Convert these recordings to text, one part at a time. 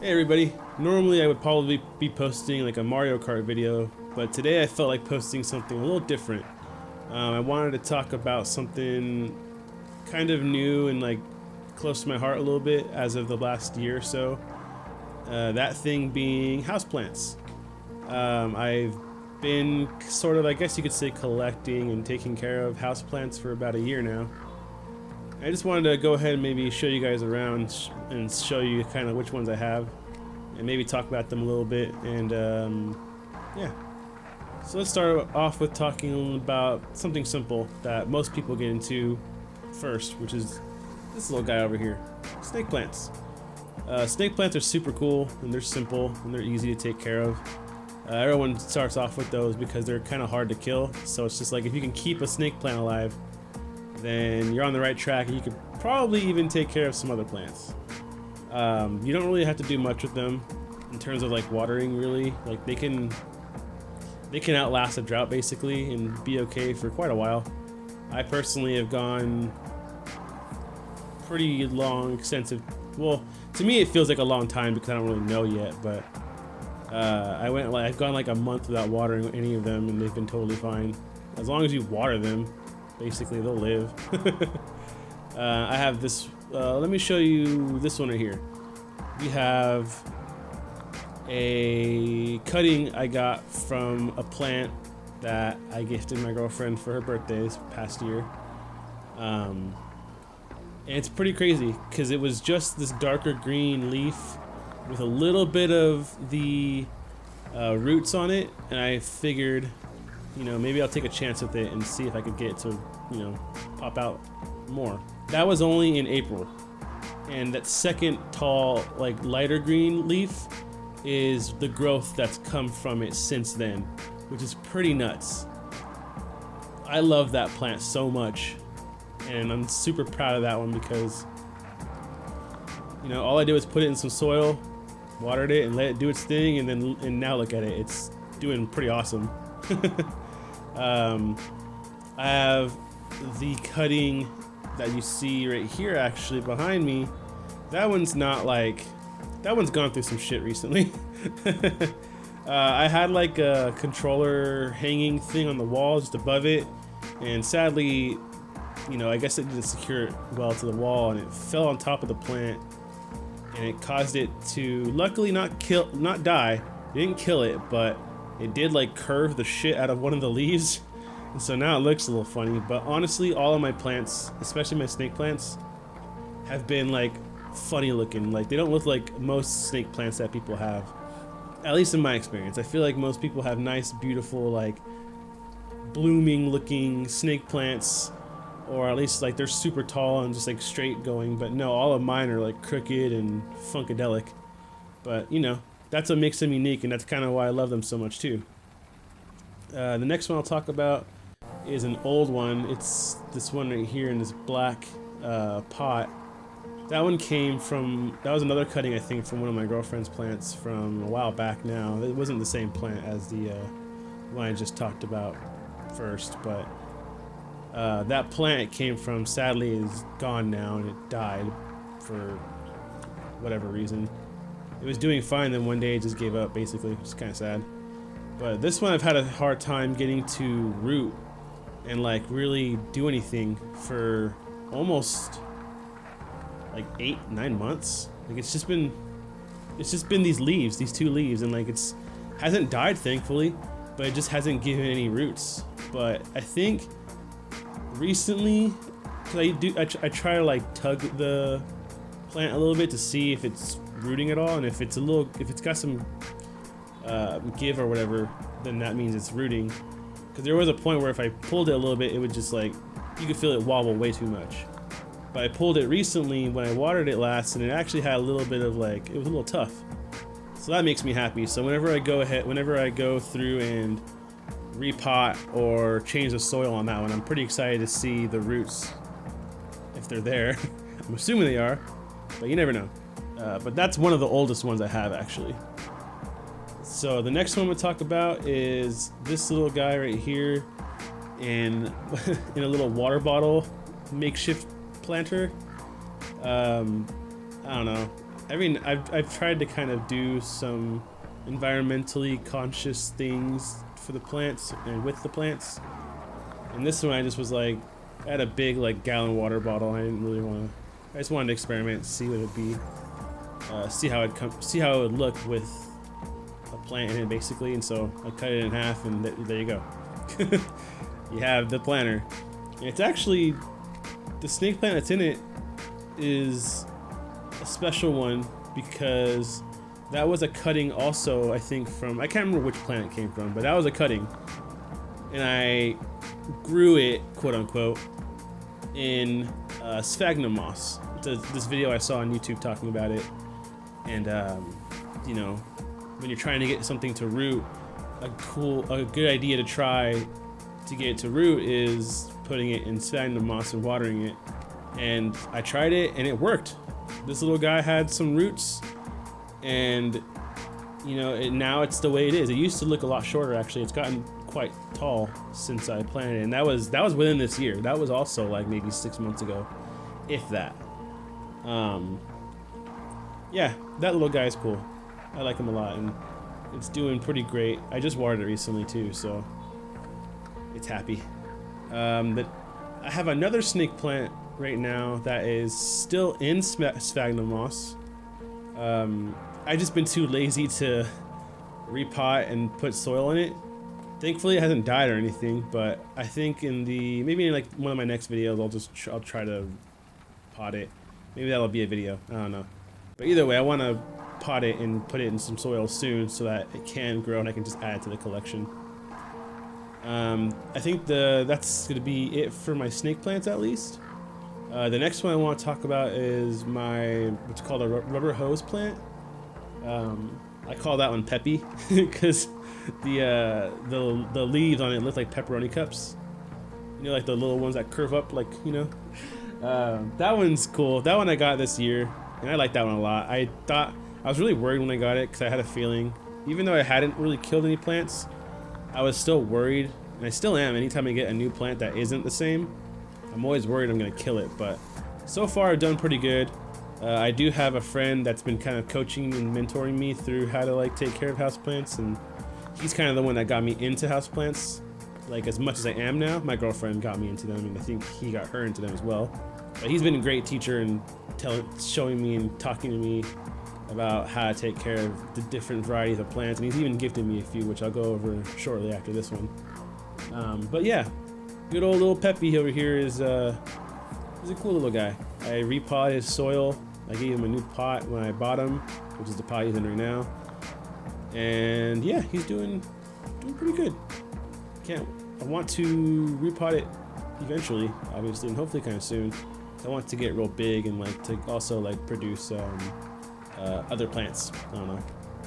Hey everybody, normally I would probably be posting like a Mario Kart video, but today I felt like posting something a little different. I wanted to talk about something kind of new and like close to my heart a little bit as of the last year or so. That thing being houseplants. I've been sort of, I guess you could say, collecting and taking care of houseplants for about a year now. I just wanted to go ahead and maybe show you guys around and show you kind of which ones I have and maybe talk about them a little bit. And yeah, so let's start off with talking about something simple that most people get into first, which is this little guy over here, snake plants. Snake plants are super cool and they're simple and they're easy to take care of. Everyone starts off with those because they're kind of hard to kill, so it's just like if you can keep a snake plant alive, then you're on the right track and you could probably even take care of some other plants. You don't really have to do much with them in terms of like watering, really. Like they can outlast a drought basically and be okay for quite a while. I personally have gone pretty long, extensive, well, to me it feels like a long time because I don't really know yet, but I've gone like a month without watering any of them and they've been totally fine. As long as you water them, basically they'll live. I have this, let me show you this one right here. We have a cutting I got from a plant that I gifted my girlfriend for her birthday this past year. And it's pretty crazy because it was just this darker green leaf with a little bit of the roots on it, and I figured, you know, maybe I'll take a chance with it and see if I could get it to, you know, pop out more. That was only in April. And that second tall, like lighter green leaf is the growth that's come from it since then, which is pretty nuts. I love that plant so much. And I'm super proud of that one because, you know, all I did was put it in some soil, watered it, and let it do its thing, and now look at it. It's doing pretty awesome. I have the cutting that you see right here actually behind me. That one's not like, that one's gone through some shit recently. I had like a controller hanging thing on the wall just above it, and sadly, you know, I guess it didn't secure it well to the wall and it fell on top of the plant and it caused it to luckily not die. It didn't kill it, but it did like curve the shit out of one of the leaves. And so now it looks a little funny, but honestly, all of my plants, especially my snake plants, have been like funny looking. Like they don't look like most snake plants that people have, at least in my experience. I feel like most people have nice, beautiful, like blooming looking snake plants, or at least like they're super tall and just like straight going, but no, all of mine are like crooked and funkadelic. But you know, that's what makes them unique, and that's kind of why I love them so much too. The next one I'll talk about is an old one. It's this one right here in this black pot. That one came from, that was another cutting I think from one of my girlfriend's plants from a while back now. It wasn't the same plant as the one I just talked about first, but that plant it came from sadly is gone now and it died for whatever reason. It was doing fine, then one day it just gave up basically, which is kind of sad. But this one I've had a hard time getting to root and like really do anything for almost like 8-9 months. Like it's just been these leaves, these two leaves, and like it's hasn't died thankfully, but it just hasn't given any roots. But I think recently, cause I try to like tug the plant a little bit to see if it's rooting at all, and if it's got some give or whatever, then that means it's rooting. Because there was a point where if I pulled it a little bit, it would just like, you could feel it wobble way too much. But I pulled it recently when I watered it last, and it actually had a little bit of like, it was a little tough. So that makes me happy. So whenever I go through and repot or change the soil on that one, I'm pretty excited to see the roots, if they're there. I'm assuming they are, but you never know. But that's one of the oldest ones I have actually. So the next one we'll talk about is this little guy right here in a little water bottle makeshift planter. I don't know. I mean, I've tried to kind of do some environmentally conscious things for the plants and with the plants. And this one I just was like, I had a big like gallon water bottle. I didn't really want to. I just wanted to experiment, see what it'd be, see how it would look with a plant in it basically. And so I cut it in half, and there you go. You have the planter. And it's actually, the snake plant that's in it is a special one because that was a cutting also, I think, from, I can't remember which plant it came from, but that was a cutting. And I grew it, quote unquote, in sphagnum moss. This video I saw on YouTube talking about it. And, you know, when you're trying to get something to root, a good idea to try to get it to root is putting it in sphagnum moss and watering it. And I tried it and it worked. This little guy had some roots, and you know, now it's the way it is. It used to look a lot shorter actually. It's gotten quite tall since I planted it, and that was within this year. That was also like maybe 6 months ago, if that. Yeah, that little guy is cool. I like him a lot, and it's doing pretty great. I just watered it recently too, so it's happy. But I have another snake plant right now that is still in sphagnum moss. I just been too lazy to repot and put soil in it. Thankfully it hasn't died or anything, but I think maybe in like one of my next videos I'll try to pot it. Maybe that'll be a video, I don't know. But either way, I want to pot it and put it in some soil soon so that it can grow and I can just add it to the collection. I think that's gonna be it for my snake plants at least. The next one I want to talk about is what's called a rubber hose plant. I call that one Peppy because the leaves on it look like pepperoni cups. You know, like the little ones that curve up, like, you know. That one's cool. That one I got this year, and I like that one a lot. I was really worried when I got it because I had a feeling, even though I hadn't really killed any plants, I was still worried, and I still am. Anytime I get a new plant that isn't the same, I'm always worried I'm gonna kill it. But so far I've done pretty good. I do have a friend that's been kind of coaching and mentoring me through how to like take care of houseplants, and he's kind of the one that got me into houseplants, like as much as I am now. My girlfriend got me into them, and I think he got her into them as well. But he's been a great teacher and showing me and talking to me about how to take care of the different varieties of plants, and he's even gifted me a few, which I'll go over shortly after this one. But yeah, good old little Peppy over here is a cool little guy. I repotted his soil. I gave him a new pot when I bought him, which is the pot he's in right now. And yeah, he's doing pretty good. I want to repot it eventually, obviously, and hopefully kind of soon. I want to get real big and like to also like produce other plants. I don't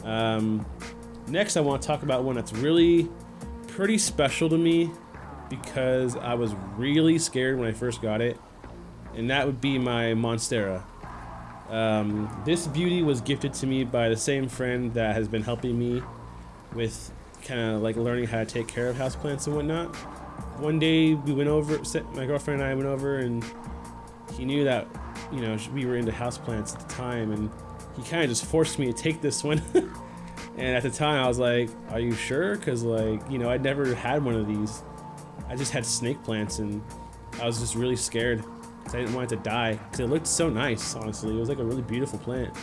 know. Next, I want to talk about one that's really pretty special to me because I was really scared when I first got it, and that would be my Monstera. This beauty was gifted to me by the same friend that has been helping me with kind of like learning how to take care of houseplants and whatnot. One day we went over, my girlfriend and I went over, and he knew that, you know, we were into houseplants at the time, and he kind of just forced me to take this one. And at the time I was like, are you sure? Because like, you know, I'd never had one of these. I just had snake plants, and I was just really scared because I didn't want it to die because it looked so nice. Honestly, it was like a really beautiful plant,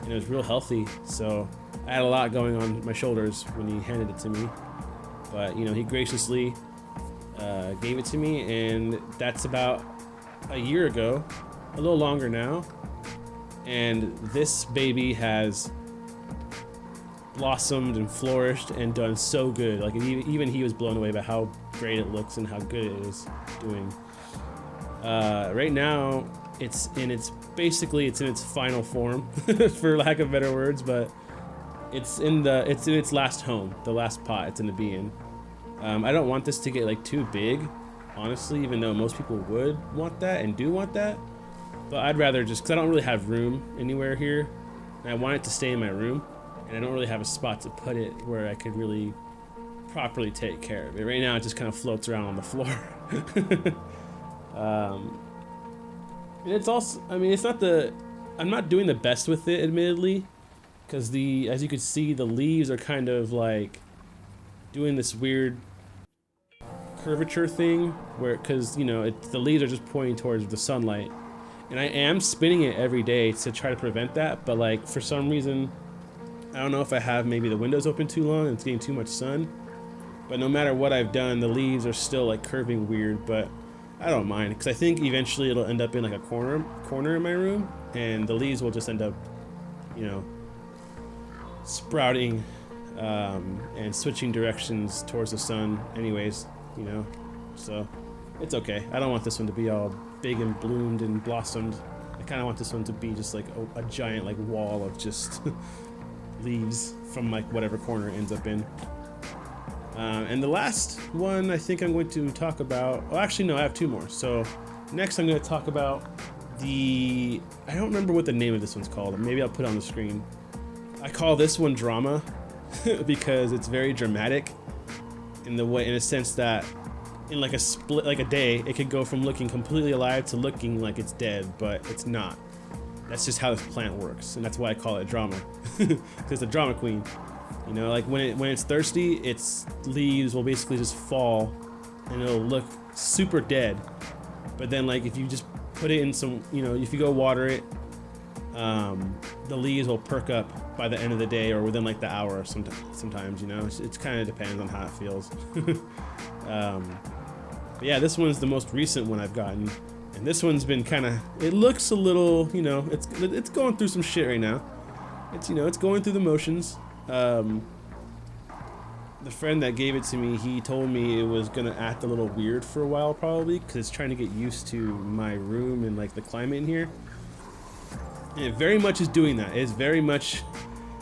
and it was real healthy. So I had a lot going on my shoulders when he handed it to me, but you know, he graciously gave it to me, and that's about a year ago, a little longer now, and this baby has blossomed and flourished and done so good. Like even he was blown away by how great it looks and how good it is doing. Right now it's in its final form for lack of better words, but it's in its last home, the last pot it's gonna be in. I don't want this to get like too big, honestly, even though most people would want that and do want that, but I'd rather just, because I don't really have room anywhere here, and I want it to stay in my room, and I don't really have a spot to put it where I could really properly take care of it. Right now it just kind of floats around on the floor. And it's also, I mean, it's not the I'm not doing the best with it, admittedly, because as you can see, the leaves are kind of like doing this weird curvature thing where, because you know, the leaves are just pointing towards the sunlight, and I am spinning it every day to try to prevent that, but like for some reason, I don't know if I have maybe the windows open too long and it's getting too much sun, but no matter what I've done, the leaves are still like curving weird, but I don't mind, because I think eventually it'll end up in like a corner in my room, and the leaves will just end up, you know, sprouting and switching directions towards the sun anyways, you know, so it's okay. I don't want this one to be all big and bloomed and blossomed. I kind of want this one to be just like a giant like wall of just leaves from like whatever corner it ends up in. And the last one I think I'm going to talk about, well actually no, I have two more. So next I'm going to talk about I don't remember what the name of this one's called. Maybe I'll put it on the screen. I call this one drama because it's very dramatic in a sense that in like a day, it could go from looking completely alive to looking like it's dead, but it's not. That's just how this plant works, and that's why I call it drama. Because it's a drama queen. You know, like when it's thirsty, its leaves will basically just fall, and it'll look super dead. But then, like if you just put it in some, you know, if you go water it, the leaves will perk up by the end of the day or within like the hour. Sometimes, you know, it kind of depends on how it feels. But yeah, this one's the most recent one I've gotten. And this one's been kind of, it looks a little, you know, it's going through some shit right now. It's, you know, it's going through the motions. The friend that gave it to me, he told me it was gonna act a little weird for a while probably, because it's trying to get used to my room and like the climate in here. And it very much is doing that. It's very much,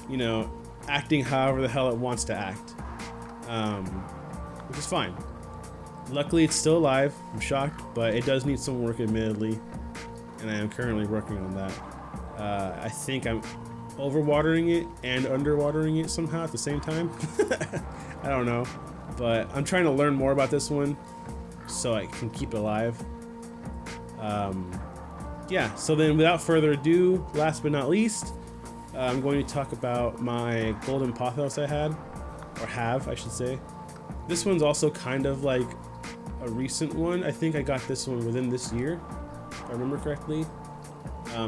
you know, acting however the hell it wants to act. Which is fine. Luckily, it's still alive. I'm shocked, but it does need some work, admittedly, and I am currently working on that. I think I'm overwatering it and underwatering it somehow at the same time. I don't know, but I'm trying to learn more about this one so I can keep it alive. Yeah, so then without further ado, last but not least, I'm going to talk about my golden pothos I had, or have, I should say. This one's also kind of like a recent one. I think I got this one within this year, if I remember correctly.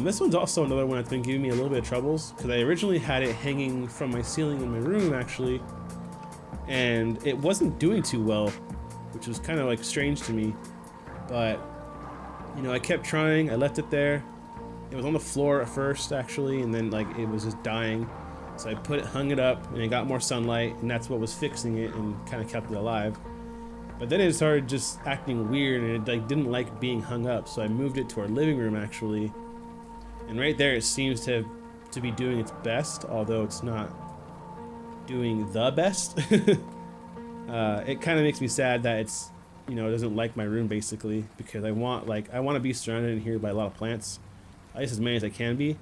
This one's also another one that's been giving me a little bit of troubles, because I originally had it hanging from my ceiling in my room, actually, and it wasn't doing too well, which was kind of like strange to me. But you know, I kept trying. I left it there. It was on the floor at first, actually, and then like it was just dying. So I hung it up, and it got more sunlight, and that's what was fixing it and kind of kept it alive. But then it started just acting weird, and it like didn't like being hung up. So I moved it to our living room, actually, and right there it seems to be doing its best, although it's not doing the best. It kind of makes me sad that it's, you know, it doesn't like my room, basically, because I want to be surrounded in here by a lot of plants, at least as many as I can be.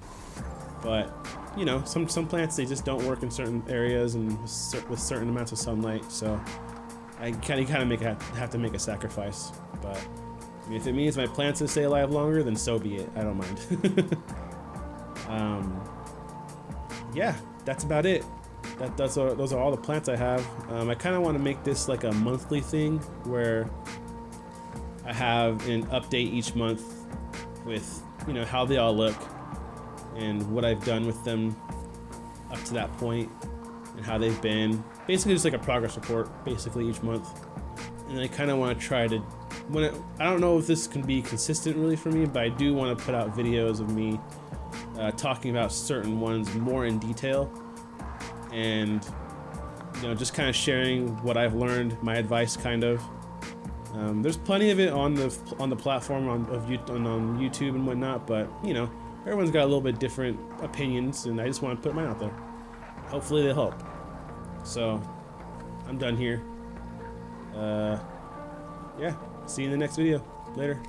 But you know, some plants, they just don't work in certain areas and with certain amounts of sunlight. So I kind of have to make a sacrifice. But I mean, if it means my plants will stay alive longer, then so be it. I don't mind. Yeah, that's about it. Those are all the plants I have. I kind of want to make this like a monthly thing where I have an update each month with, you know, how they all look and what I've done with them up to that point and how they've been. Basically just like a progress report, basically, each month. And I kind of want to try to, I don't know if this can be consistent really for me, but I do want to put out videos of me talking about certain ones more in detail, and you know, just kind of sharing what I've learned, my advice, kind of. There's plenty of it on the platform on YouTube and whatnot, but you know, everyone's got a little bit different opinions, and I just want to put mine out there. Hopefully they'll help. So I'm done here. Yeah, see you in the next video. Later.